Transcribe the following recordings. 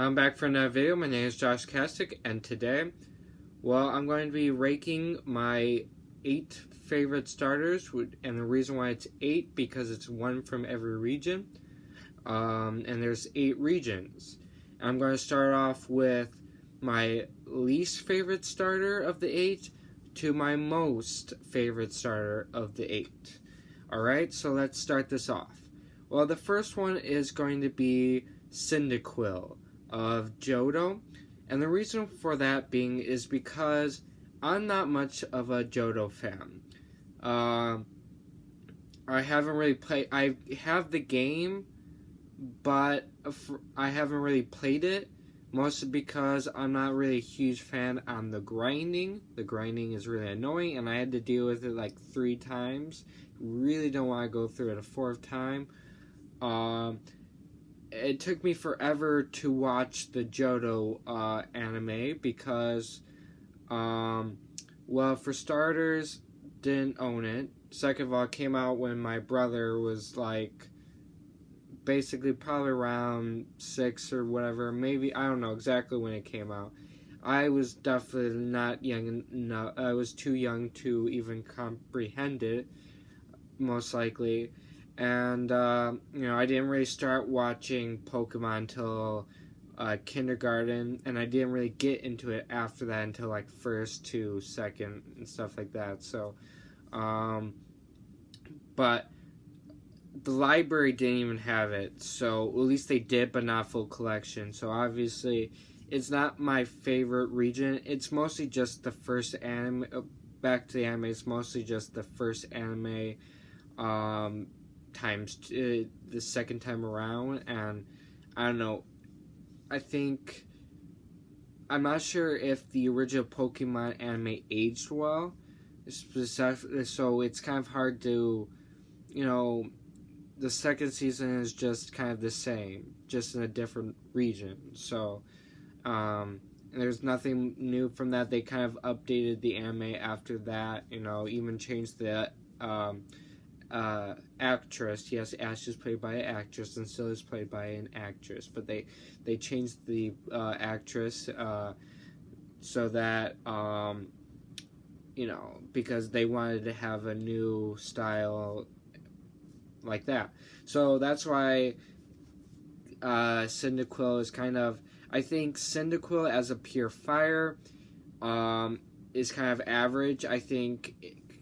I'm back for another video. My name is Josh Kastic, and today, I'm going to be ranking my 8 favorite starters, and the reason why it's 8, because it's one from every region, and there's 8 regions. I'm going to start off with my least favorite starter of the 8 to my most favorite starter of the 8. Alright, so let's start this off. Well, the first one is going to be Cyndaquil of Johto, and the reason for that being is because I'm not much of a Johto fan. I haven't really played. I have the game, but I haven't really played it, mostly because I'm not really a huge fan on the grinding. The grinding is really annoying, and I had to deal with it like 3 times. Really don't want to go through it a 4th time. It took me forever to watch the Johto anime because, for starters, didn't own it. Second of all, it came out when my brother was like, basically probably around 6 or whatever. Maybe, I don't know exactly when it came out. I was definitely not young enough. I was too young to even comprehend it, most likely. And, I didn't really start watching Pokemon until kindergarten, and I didn't really get into it after that until, like, 1st to 2nd and stuff like that. So, but the library didn't even have it, so at least they did, but not full collection. So, obviously, it's not my favorite region. It's mostly just the first anime, back to the anime, it's mostly just the first anime, times the second time around, and I don't know, I'm not sure if the original Pokemon anime aged well, so it's kind of hard to, the second season is just kind of the same, just in a different region, so there's nothing new from that. They kind of updated the anime after that, even changed the actress. Yes, Ash is played by an actress and still is played by an actress, but they changed the actress so that because they wanted to have a new style like that. So that's why Cyndaquil is kind of, I think Cyndaquil as a pure fire is kind of average. I think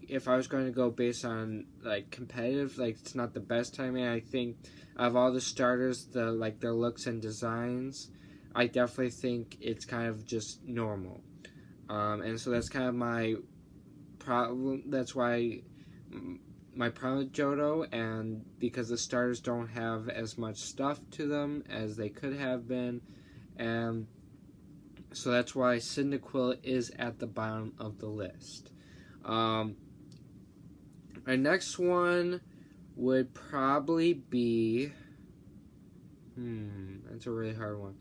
if I was going to go based on like competitive, like it's not the best timing. I think of all the starters, their looks and designs, I definitely think it's kind of just normal. And so that's kind of my problem. That's why my problem with Johto, and because the starters don't have as much stuff to them as they could have been, and so that's why Cyndaquil is at the bottom of the list. My next one would probably be, that's a really hard one.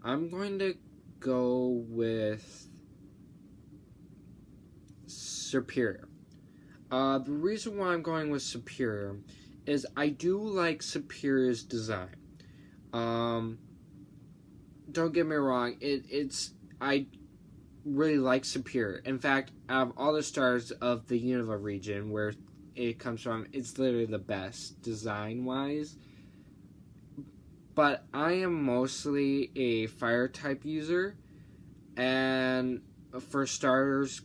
I'm going to go with Superior. The reason why I'm going with Superior is I do like Superior's design. Don't get me wrong, I really like Superior. In fact, out of all the stars of the Unova region where it comes from, it's literally the best design-wise. But I am mostly a fire type user, and for starters,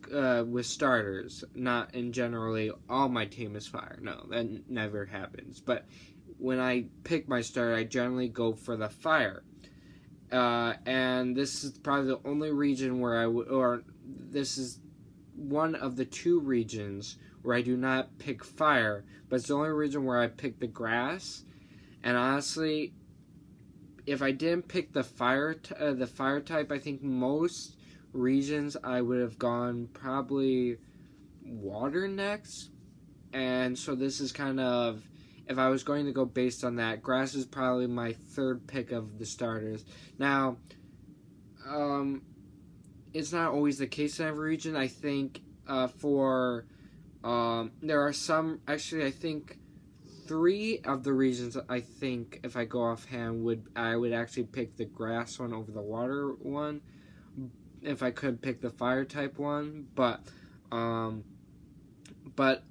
with starters, not in generally all my team is fire. No, that never happens. But when I pick my starter, I generally go for the fire. And this is probably the only region where this is one of the 2 regions where I do not pick fire, but it's the only region where I pick the grass. And honestly, if I didn't pick the fire type, I think most regions I would have gone probably water next. And so this is kind of, if I was going to go based on that, grass is probably my 3rd pick of the starters. Now, it's not always the case in every region. I think there are some, actually I think 3 of the reasons I think, if I go offhand, I would actually pick the grass one over the water one. If I could pick the fire type one, but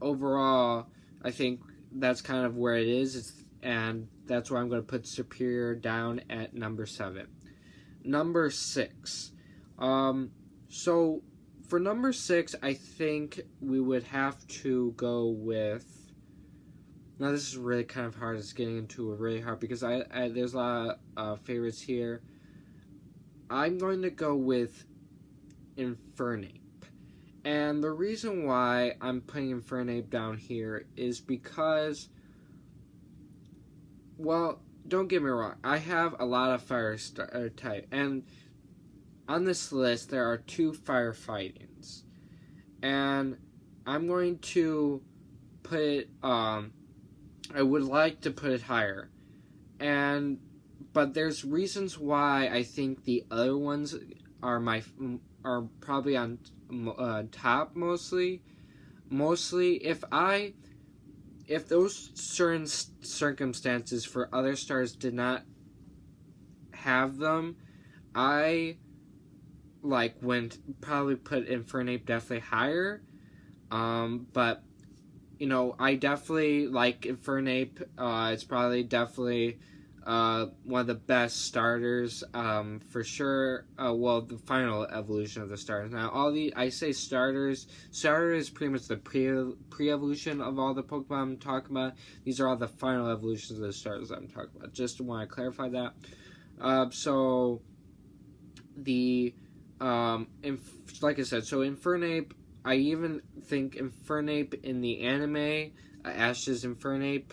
overall, I think that's kind of where it is, and that's why I'm going to put Superior down at number 7. Number 6. So for number 6, I think we would have to go with. Now this is really kind of hard. It's getting into a really hard because I there's a lot of favorites here. I'm going to go with Infernape. And the reason why I'm putting Infernape down here is because, well, don't get me wrong, I have a lot of fire type, and on this list there are 2 firefightings, and I'm going to put it, I would like to put it higher, but there's reasons why I think the other ones are probably on top mostly if those certain circumstances for other stars did not have them, I wouldn't probably put Infernape definitely higher, but I definitely like Infernape. It's probably definitely one of the best starters, for sure. Well, the final evolution of the starters. Now, I say starters. Starter is pretty much the pre-evolution of all the Pokemon I'm talking about. These are all the final evolutions of the starters I'm talking about. Just want to clarify that. So, like I said, so Infernape, I even think Infernape in the anime, Ash's Infernape,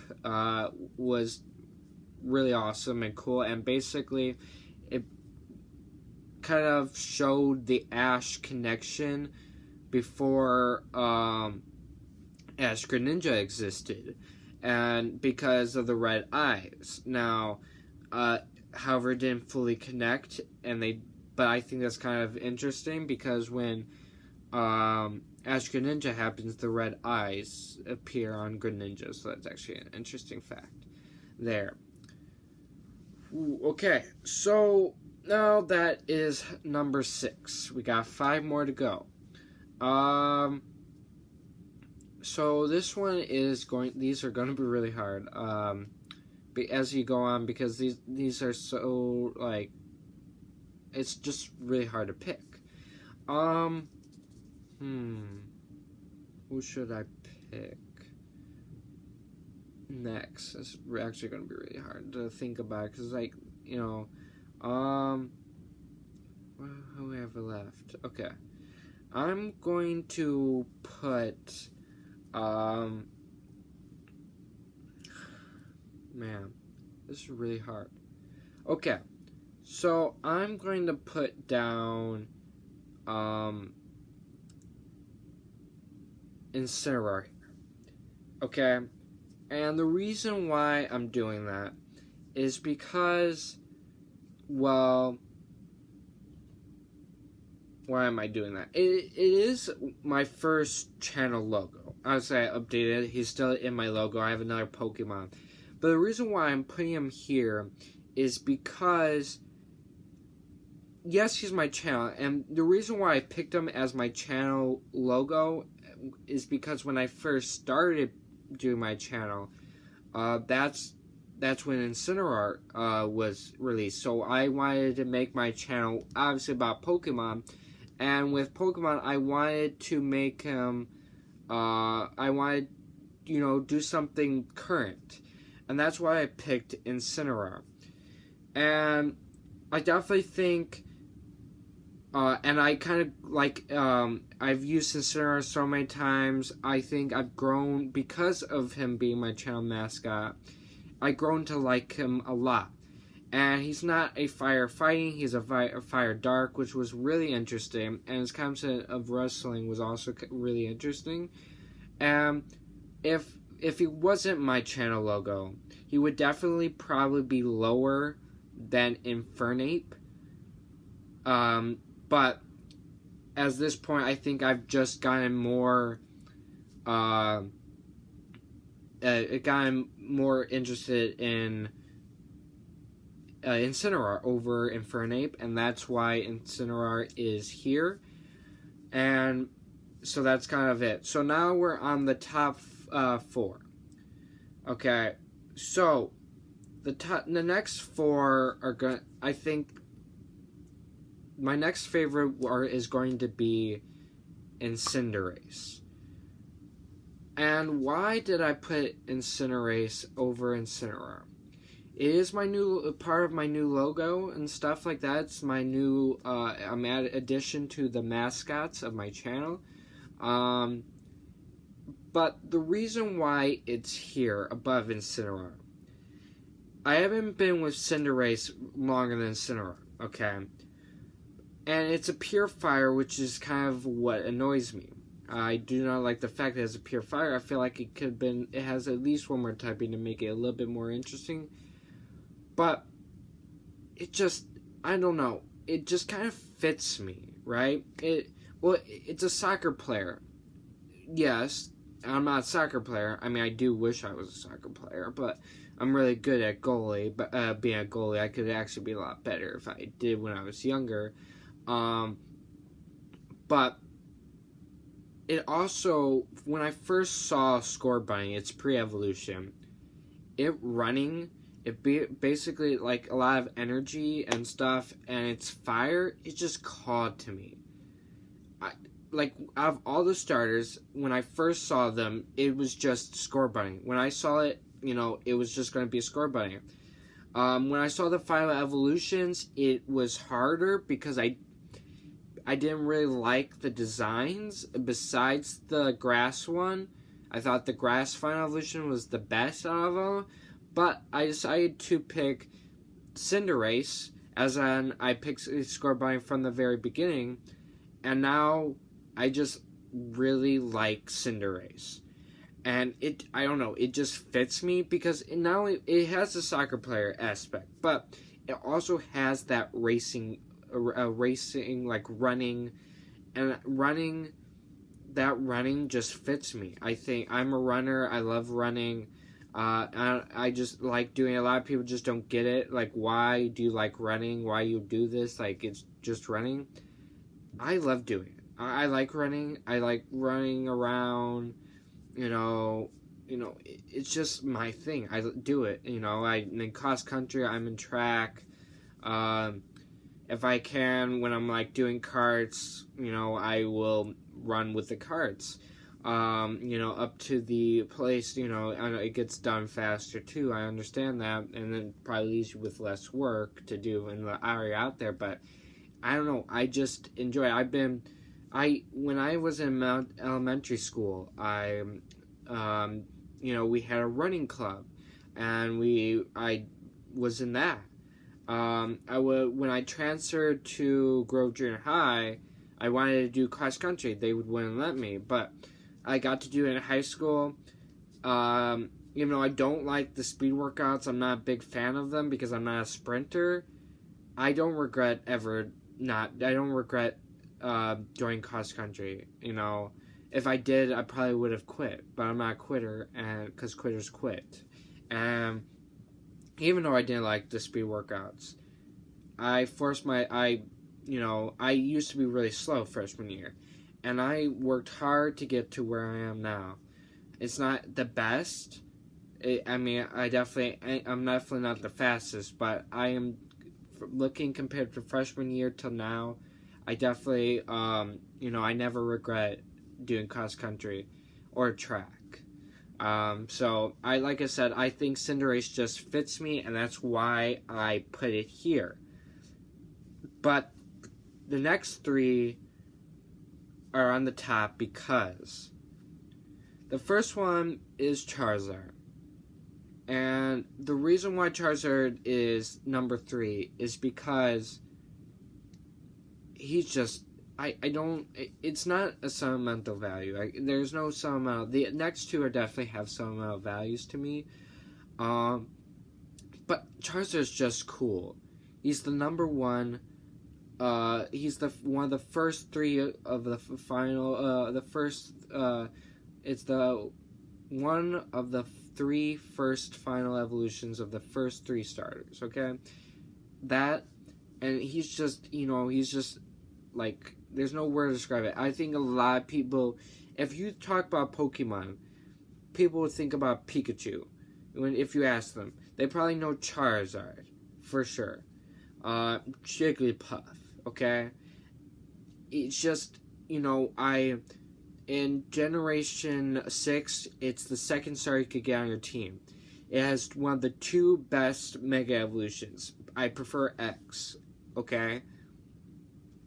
was really awesome and cool, and basically it kind of showed the Ash connection before Ash Greninja existed, and because of the red eyes. Now, however, it didn't fully connect, but I think that's kind of interesting because when Ash Greninja happens, the red eyes appear on Greninja, so that's actually an interesting fact there. Okay, so now that is number 6. We got 5 more to go. So this one these are going to be really hard, as you go on, because these are so, it's just really hard to pick. Who should I pick next? It's actually going to be really hard to think about, because, who have I left? Okay. I'm going to put, man, this is really hard. Okay. So, I'm going to put down, Incineroar. Okay? And the reason why I'm doing that is because, well, why am I doing that? It is my first channel logo. Obviously, I updated it. He's still in my logo. I have another Pokemon. But the reason why I'm putting him here is because, yes, he's my channel. And the reason why I picked him as my channel logo is because when I first started doing my channel, that's when Incineroar was released. So I wanted to make my channel obviously about Pokemon, and with Pokemon I wanted to make him do something current, and that's why I picked Incineroar. And I definitely think and I kind of I've used Incineroar so many times. I think I've grown, because of him being my channel mascot, I've grown to like him a lot. And he's not a fire fighting, he's a fire dark, which was really interesting. And his concept of wrestling was also really interesting. And if he wasn't my channel logo, he would definitely probably be lower than Infernape. But at this point, I think I've just gotten more it got him more interested in Incineroar over Infernape, and that's why Incineroar is here. And so that's kind of it. So now we're on the top 4. Okay, so the next 4 are going. I think my next favorite is going to be Incineroar. And why did I put Incineroar over Incineroar? It is my new part of my new logo and stuff like that. It's my new addition to the mascots of my channel. But the reason why it's here above Incineroar, I haven't been with Cinderace longer than Incineroar, okay? And it's a pure fire, which is kind of what annoys me. I do not like the fact that it's a pure fire. I feel like it has at least one more typing to make it a little bit more interesting. But it just, I don't know, it just kind of fits me, right? It's a soccer player. Yes, I'm not a soccer player. I mean, I do wish I was a soccer player, but I'm really good at goalie. But being a goalie, I could actually be a lot better if I did when I was younger. But it also, when I first saw Scorbunny, its pre-evolution, it running, basically like a lot of energy and stuff, and its fire, it just called to me. Like, out of all the starters, when I first saw them, it was just Scorbunny. When I saw it, it was just going to be a Scorbunny. When I saw the final evolutions, it was harder because I didn't really like the designs. Besides the grass one, I thought the grass final evolution was the best out of them. But I decided to pick Cinderace, as in I picked Scorbunny from the very beginning. And now I just really like Cinderace. And I don't know, it just fits me because it not only it has the soccer player aspect, but it also has that racing like running, and that running just fits me. I think I'm a runner. I love running. I just like doing it. A lot of people just don't get it. Like, why do you like running? Why you do this? Like, it's just running. I love doing it. I like running. I like running around. It's just my thing. I do it. I'm in cross country. I'm in track. If I can, when I'm like doing carts, I will run with the carts. Up to the place, I know it gets done faster too. I understand that, and then probably leaves you with less work to do in the area out there. But I don't know. I just enjoy it. When I was in elementary school, we had a running club, and I was in that. When I transferred to Grove Junior High, I wanted to do cross country. They wouldn't let me, but I got to do it in high school. Even though I don't like the speed workouts, I'm not a big fan of them because I'm not a sprinter. I don't regret doing cross country. If I did, I probably would have quit, but I'm not a quitter, and because quitters quit. And even though I didn't like the speed workouts, I used to be really slow freshman year, and I worked hard to get to where I am now. It's not the best. I'm definitely not the fastest, but I am, looking compared to freshman year till now, I definitely, I never regret doing cross country or track. So like I said, I think Cinderace just fits me, and that's why I put it here. But the next 3 are on the top because the first one is Charizard. And the reason why Charizard is number 3 is because he's just, it's not a sentimental value. There's no sentimental. The next 2 definitely have sentimental values to me. But Charizard's just cool. He's the number 1. He's one of the first 3 of the final. It's the one of the 3 first final evolutions of the first 3 starters, okay? That, and he's just, he's just, like, there's no word to describe it. I think a lot of people, if you talk about Pokemon, people would think about Pikachu. If you ask them, they probably know Charizard, for sure. Jigglypuff, okay? It's just, in Generation 6, it's the second star you could get on your team. It has one of the 2 best Mega Evolutions. I prefer X, okay?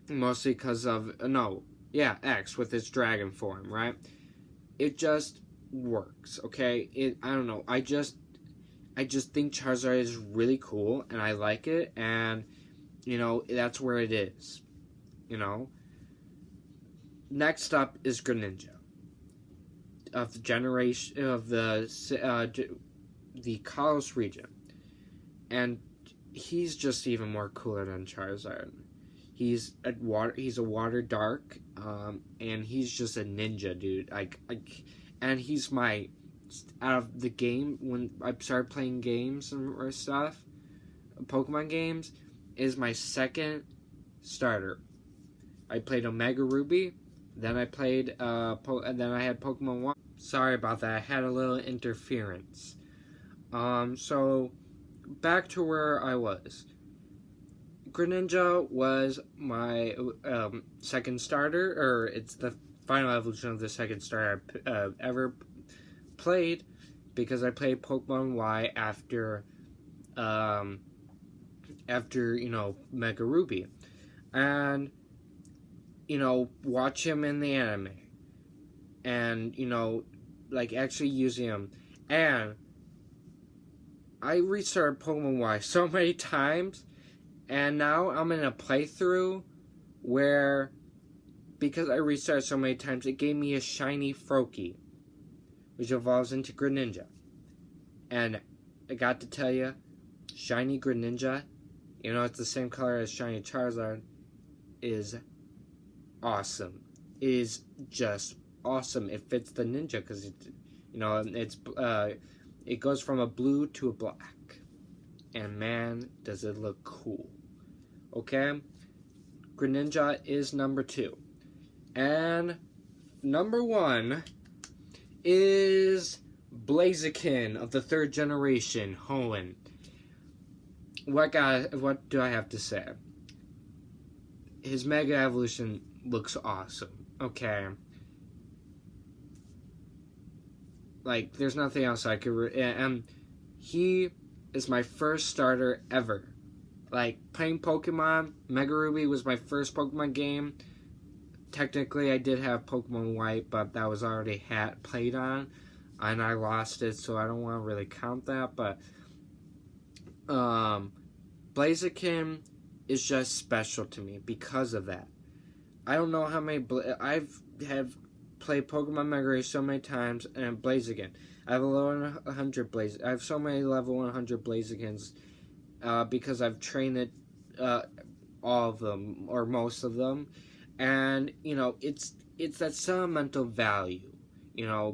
Mostly because of, X with its dragon form, right? It just works, okay? I don't know, I just think Charizard is really cool, and I like it, and, that's where it is, Next up is Greninja, of the generation, of the Kalos region, and he's just even more cooler than Charizard. He's a water dark, and he's just a ninja, dude. And he's out of the game, when I started playing games or stuff, Pokemon games, is my second starter. I played Omega Ruby, then I played, and then I had Pokemon One. Sorry about that, I had a little interference. So, back to where I was. Greninja was my second starter, or it's the final evolution of the second starter I ever played, because I played Pokemon Y after Mega Ruby, and watch him in the anime, and actually using him, and I restarted Pokemon Y so many times, and now I'm in a playthrough where, because I restarted so many times, it gave me a shiny Froakie, which evolves into Greninja. And I got to tell you, shiny Greninja, it's the same color as shiny Charizard, is awesome. It is just awesome. It fits the ninja, because it goes from a blue to a black. And man, does it look cool. Okay? Greninja is number 2. And number 1 is Blaziken of the 3rd generation, Hoenn. What do I have to say? His Mega Evolution looks awesome. Okay. Like, there's nothing else I could... he is my first starter ever. Like, playing Pokemon, Mega Ruby was my first Pokemon game. Technically, I did have Pokemon White, but that was already played on, and I lost it, so I don't want to really count that, but Blaziken is just special to me because of that. I don't know how many... I've played Pokemon Mega Ruby so many times, and Blaziken. I have I have so many level 100 Blazikens, because I've trained it, all of them, or most of them, and, it's that sentimental value,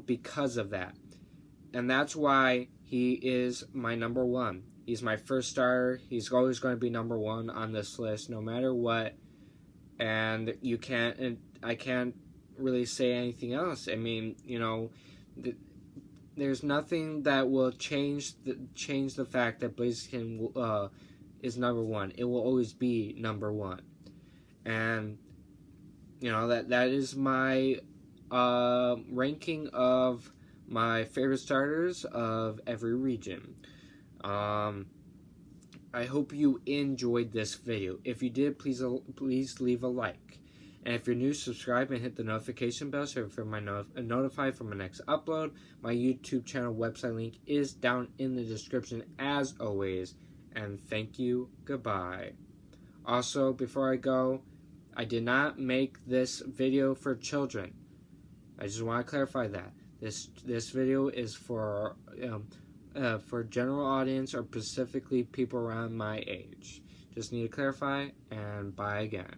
because of that, and that's why he is my number 1. He's my first starter. He's always going to be number 1 on this list, no matter what, and I can't really say anything else. I mean, there's nothing that will change the fact that Blaziken is number 1. It will always be number 1, and that is my ranking of my favorite starters of every region. I hope you enjoyed this video. If you did, please leave a like. And if you're new, subscribe and hit the notification bell so you're notified for my next upload. My YouTube channel website link is down in the description as always. And thank you. Goodbye. Also, before I go, I did not make this video for children. I just want to clarify that. This video is for general audience, or specifically people around my age. Just need to clarify, and bye again.